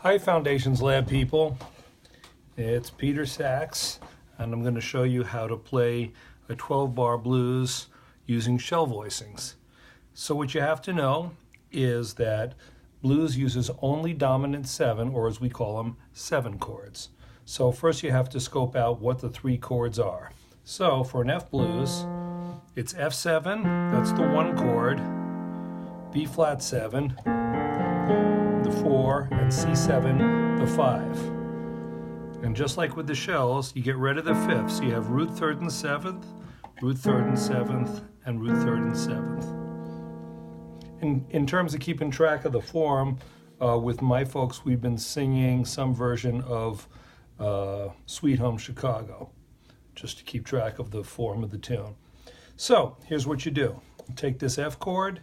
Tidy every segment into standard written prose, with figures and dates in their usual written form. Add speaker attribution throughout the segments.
Speaker 1: Hi Foundations Lab people, it's Peter Sachs and I'm going to show you how to play a 12-bar blues using shell voicings. So what you have to know is that blues uses only dominant 7, or as we call them, 7 chords. So first you have to scope out what the 3 chords are. So for an F blues, it's F7, that's the 1 chord, B flat 7, the 4, and C7, the 5. And just like with the shells, you get rid of the 5th. So you have root 3rd and 7th, root 3rd and 7th, and root 3rd and 7th. In terms of keeping track of the form, with my folks, we've been singing some version of Sweet Home Chicago, just to keep track of the form of the tune. So here's what you do. You take this F chord,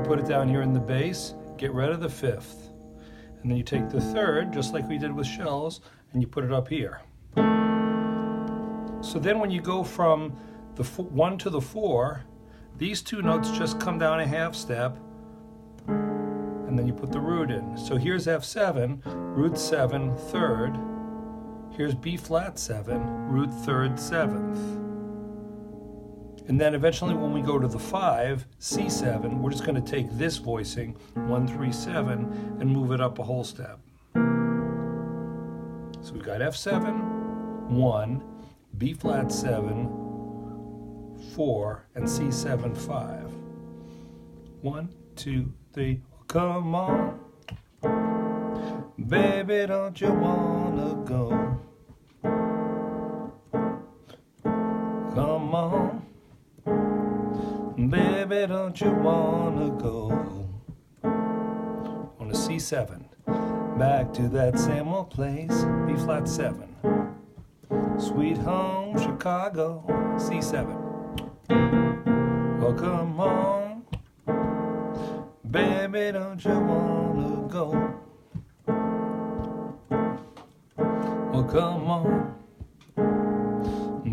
Speaker 1: put it down here in the bass, get rid of the 5th. And then you take the 3rd, just like we did with shells, and you put it up here. So then when you go from the 1 to the 4, these 2 notes just come down a half step, and then you put the root in. So here's F7, root 7, 3rd. Here's B flat 7, root 3rd, 7th. And then eventually when we go to the 5, C7, we're just going to take this voicing, 1, 3, 7, and move it up a whole step. So we've got F7, 1, B flat 7, 4, and C7, 5. 1, 2, 3, come on. Baby, don't you wanna go? Come on. Baby, don't you wanna go? On a C7, back to that same old place, B flat 7. Sweet home Chicago, C7. Oh, come on. Baby, don't you wanna go? Oh, come on.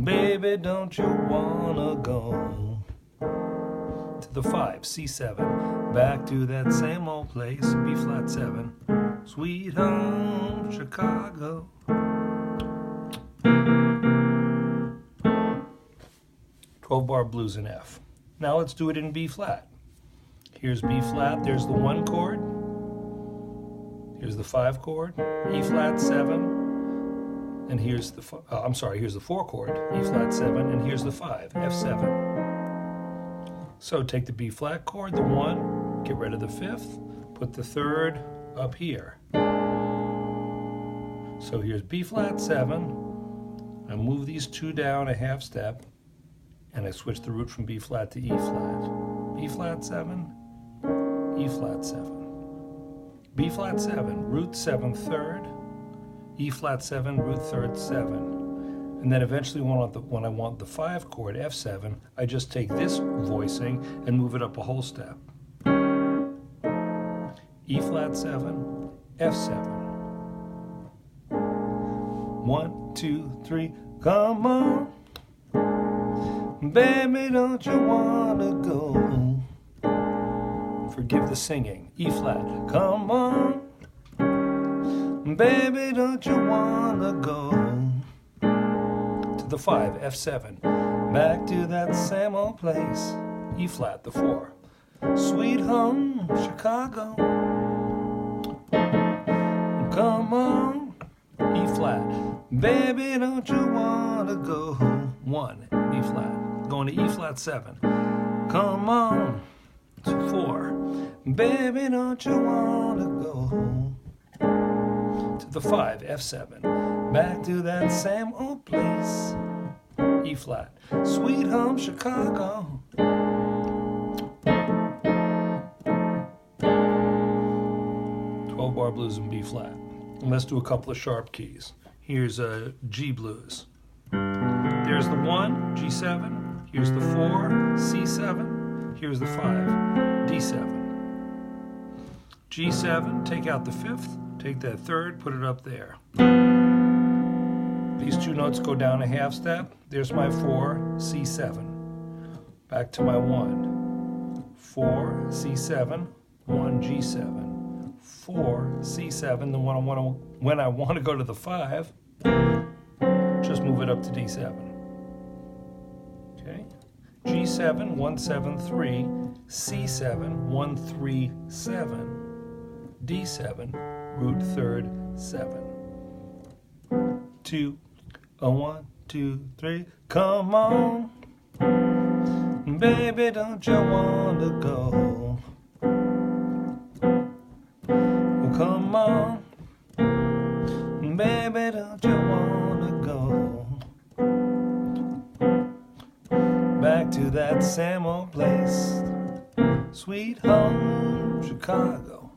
Speaker 1: Baby, don't you wanna go? To the 5, C7, back to that same old place, B flat 7, sweet home Chicago. 12-bar blues in F. Now let's do it in B flat. Here's B flat, there's the 1 chord, here's the 5 chord, E flat 7, and here's the here's the 4 chord, E flat 7, and here's the 5, F7. So take the B flat chord, the 1, get rid of the 5th, put the 3rd up here. So here's B flat 7, I move these 2 down a half step, and I switch the root from B flat to E flat. B flat 7, E flat 7. B flat 7, root 7, 3rd, E flat 7, root 3rd, 7. And then eventually when I want the 5 chord, F7, I just take this voicing and move it up a whole step. E flat 7, F7. 1, 2, 3, come on. Baby, don't you wanna go? Forgive the singing. E flat, come on. Baby, don't you wanna go? The 5, F7, back to that same old place, E flat, the 4, sweet home Chicago. Come on, E flat, baby, don't you wanna go? 1, E flat, going to E flat 7, come on, 4, baby, don't you wanna go? To the 5, F7, back to that same old place, E flat, sweet home Chicago. 12-bar blues in B flat. And let's do a couple of sharp keys. Here's a G blues. There's the 1, G7. Here's the 4, C7. Here's the 5, D7. G7, take out the 5th. Take that 3rd, put it up there. These 2 notes go down a half step. There's my 4, C7. Back to my 1, 4, C7, 1, G7, 4, C7. Then when I want to go to the 5, just move it up to D7. Okay, G7, 1, 7, 3, C7, 1, 3, 7, D7, root third 7. 2, 1, 2, 3, come on, baby, don't you want to go? Oh, come on, baby, don't you want to go back to that same old place, sweet home Chicago?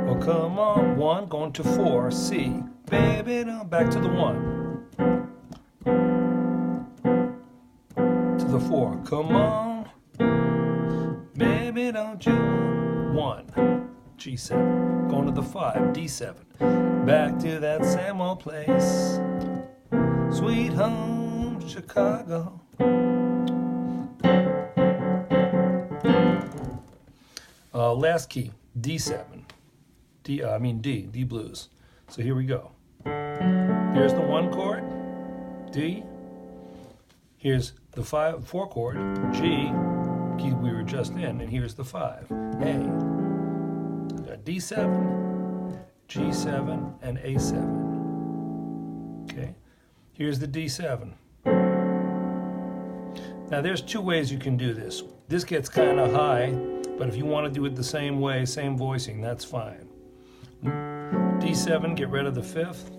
Speaker 1: Oh, come on, 1, going to 4, C, baby, don't, back to the 1, to the 4, come on, baby, don't you, 1, G7, going to the 5, D7, back to that same old place, sweet home Chicago. Last key, D7, D blues. So here we go. Here's the 1 chord, D. Here's the 4 chord, G, key we were just in, and here's the 5, A. Got D7, G7, and A7. Okay, here's the D7. Now there's 2 ways you can do this. This gets kind of high, but if you want to do it the same way, same voicing, that's fine. D7, get rid of the 5th.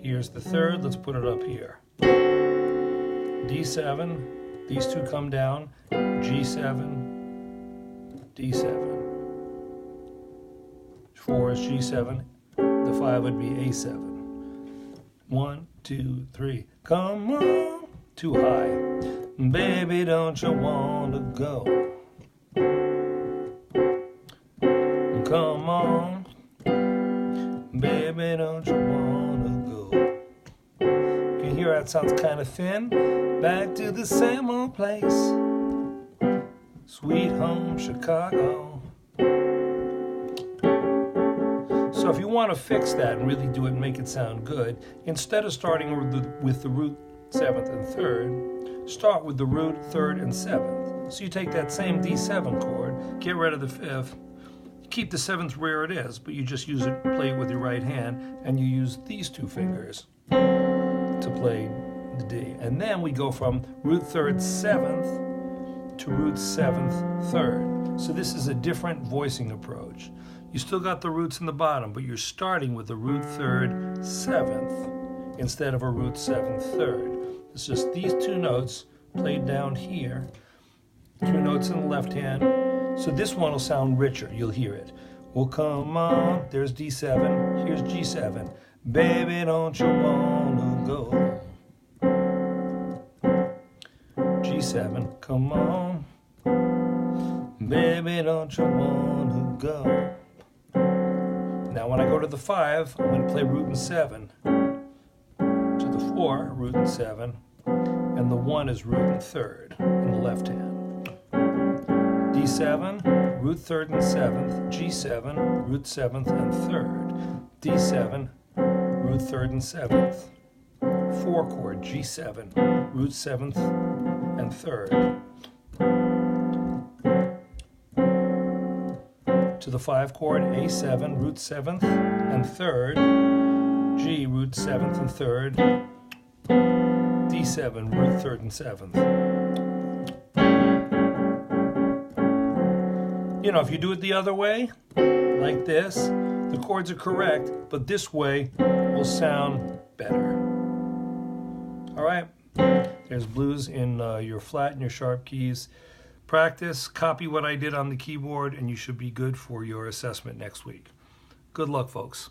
Speaker 1: Here's the 3rd, let's put it up here. D7, these 2 come down, G7, D7. 4 is G7, the 5 would be A7. 1, 2, 3, come on, too high. Baby, don't you want to go? Come on, baby, don't you want to go? You can hear how it sounds kind of thin. Back to the same old place, sweet home Chicago. So if you want to fix that and really do it and make it sound good, instead of starting with the root 7th and 3rd, start with the root 3rd and 7th. So you take that same D7 chord, get rid of the 5th, keep the 7th where it is, but you just use it, play it with your right hand, and you use these 2 fingers to play the D. And then we go from root 3rd 7th to root 7th 3rd. So this is a different voicing approach. You still got the roots in the bottom, but you're starting with the root 3rd 7th instead of a root 7th 3rd. It's just these 2 notes played down here, 2 notes in the left hand. So this one will sound richer, you'll hear it. Well, come on, there's D7, here's G7. Baby, don't you want to go? G7, come on. Baby, don't you want to go? Now when I go to the 5, I'm going to play root and 7. To the 4, root and 7. And the 1 is root and 3rd in the left hand. D7, root 3rd and 7th, G7, root 7th and 3rd, D7, root 3rd and 7th, 4 chord, G7, root 7th and 3rd, to the 5 chord, A7, root 7th and 3rd, G, root 7th and 3rd, D7, root 3rd and 7th. You know, if you do it the other way, like this, the chords are correct, but this way will sound better. All right, there's blues in your flat and your sharp keys. Practice, copy what I did on the keyboard, and you should be good for your assessment next week. Good luck, folks.